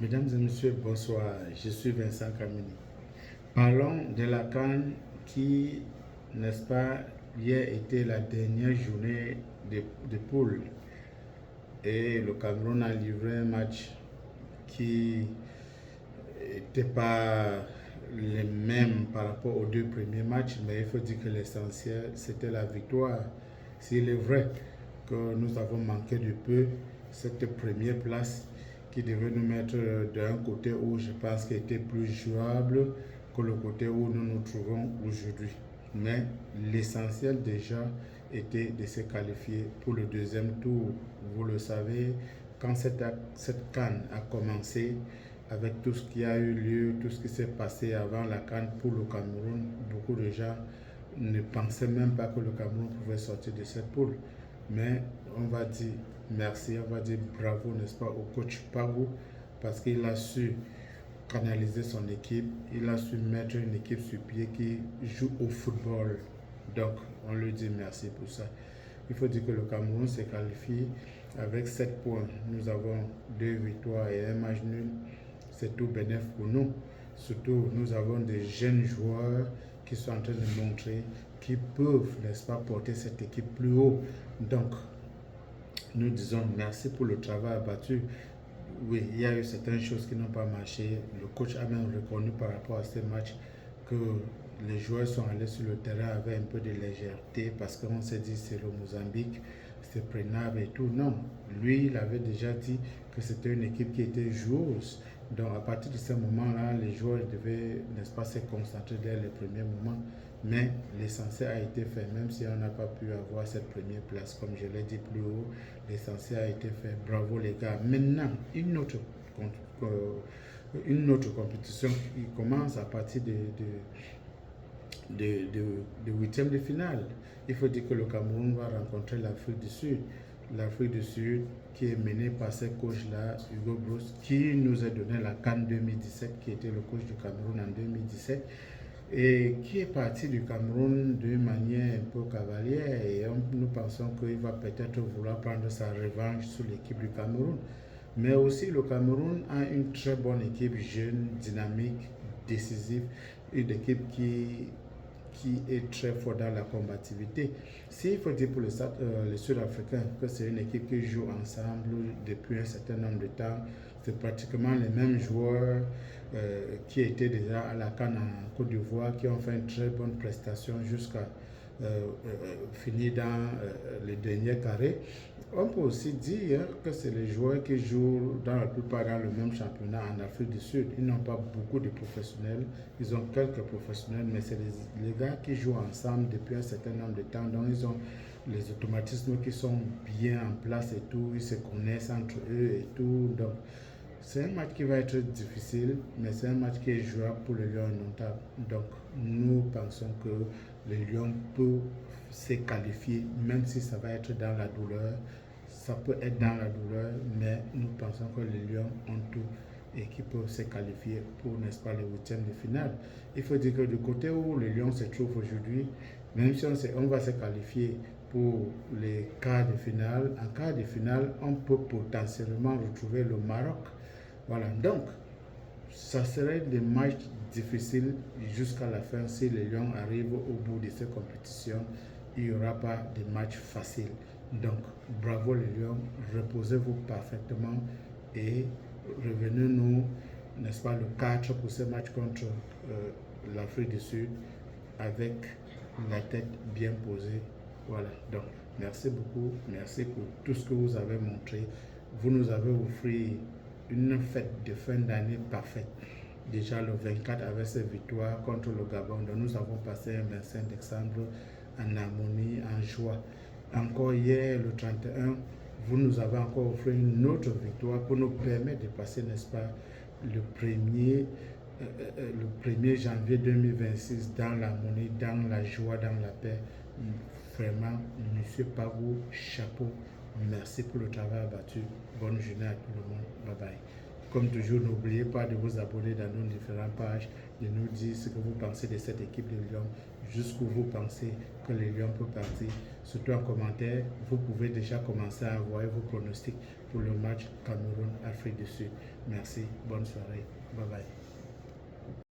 Mesdames et messieurs, bonsoir. Je suis Vincent Kamini. Parlons de la CAN qui, n'est-ce pas, hier était la dernière journée de poule. Et le Cameroun a livré un match qui n'était pas le même par rapport aux deux premiers matchs, mais il faut dire que l'essentiel, c'était la victoire. S'il est vrai que nous avons manqué de peu cette première place qui devait nous mettre d'un côté où je pense qu'il était plus jouable que le côté où nous nous trouvons aujourd'hui. Mais l'essentiel déjà était de se qualifier pour le deuxième tour. Vous le savez, quand cette CAN a commencé, avec tout ce qui a eu lieu, tout ce qui s'est passé avant la CAN pour le Cameroun, beaucoup de gens ne pensaient même pas que le Cameroun pouvait sortir de cette poule. Mais on va dire merci, on va dire bravo, n'est-ce pas, au coach Pagou, parce qu'il a su canaliser son équipe, il a su mettre une équipe sur pied qui joue au football. Donc, on lui dit merci pour ça. Il faut dire que le Cameroun s'est qualifié avec 7 points. Nous avons 2 victoires et un match nul. C'est tout bénéf pour nous. Surtout, nous avons des jeunes joueurs qui sont en train de montrer qu'ils peuvent, n'est-ce pas, porter cette équipe plus haut. Donc, nous disons merci pour le travail abattu. Oui, il y a eu certaines choses qui n'ont pas marché. Le coach a même reconnu par rapport à ces matchs que les joueurs sont allés sur le terrain avec un peu de légèreté parce qu'on s'est dit c'est le Mozambique, c'est prenable et tout. Non, lui, il avait déjà dit que c'était une équipe qui était joueuse. Donc à partir de ce moment-là, les joueurs devaient, n'est-ce pas, se concentrer dès les premiers moments. Mais l'essentiel a été fait, même si on n'a pas pu avoir cette première place, comme je l'ai dit plus haut, l'essentiel a été fait. Bravo les gars. Maintenant, une autre compétition qui commence à partir de huitième de finale. Il faut dire que le Cameroun va rencontrer l'Afrique du Sud. L'Afrique du Sud qui est menée par ce coach-là, Hugo Broos, qui nous a donné la CAN 2017, qui était le coach du Cameroun en 2017, et qui est parti du Cameroun d'une manière un peu cavalière. Et nous pensons qu'il va peut-être vouloir prendre sa revanche sur l'équipe du Cameroun. Mais aussi, le Cameroun a une très bonne équipe jeune, dynamique, décisive, une équipe qui est très fort dans la combativité. S'il faut dire pour les Sud-Africains que c'est une équipe qui joue ensemble depuis un certain nombre de temps, c'est pratiquement les mêmes joueurs qui étaient déjà à la CAN en Côte d'Ivoire, qui ont fait une très bonne prestation jusqu'à finir dans le dernier carré. On peut aussi dire que c'est les joueurs qui jouent dans la plupart dans le même championnat en Afrique du Sud. Ils n'ont pas beaucoup de professionnels, ils ont quelques professionnels, mais c'est les gars qui jouent ensemble depuis un certain nombre de temps. Donc ils ont les automatismes qui sont bien en place et tout, ils se connaissent entre eux et tout. Donc c'est un match qui va être difficile, mais c'est un match qui est jouable pour le Lion indomptable. Donc nous pensons que le Lion peut se qualifier, même si ça va être dans la douleur. Ça peut être dans la douleur, mais nous pensons que les Lions ont tout et qu'ils peuvent se qualifier pour, n'est-ce pas, les huitièmes de finale. Il faut dire que du côté où le Lion se trouve aujourd'hui, même si on va se qualifier pour les quarts de finale, en quart de finale, on peut potentiellement retrouver le Maroc. Voilà, donc ça serait des matchs difficiles jusqu'à la fin. Si les Lions arrivent au bout de ces compétitions, il n'y aura pas de matchs faciles. Donc, bravo les Lions, reposez-vous parfaitement et revenez-nous, n'est-ce pas, le 4 pour ce match contre l'Afrique du Sud avec la tête bien posée. Voilà, donc merci beaucoup, merci pour tout ce que vous avez montré. Vous nous avez offert une fête de fin d'année parfaite. Déjà le 24 avec cette victoire contre le Gabon, donc nous avons passé un 25 décembre en harmonie, en joie. Encore hier, le 31, vous nous avez encore offert une autre victoire pour nous permettre de passer, n'est-ce pas, le 1er janvier 2026 dans l'harmonie, dans la joie, dans la paix. Vraiment, Monsieur Pagou, chapeau. Merci pour le travail abattu. Bonne journée à tout le monde. Bye bye. Comme toujours, n'oubliez pas de vous abonner dans nos différentes pages, de nous dire ce que vous pensez de cette équipe de Lions, jusqu'où vous pensez que les Lions peuvent partir. Surtout en commentaire, vous pouvez déjà commencer à envoyer vos pronostics pour le match Cameroun-Afrique. l'Afrique du Sud. Merci, bonne soirée, bye bye.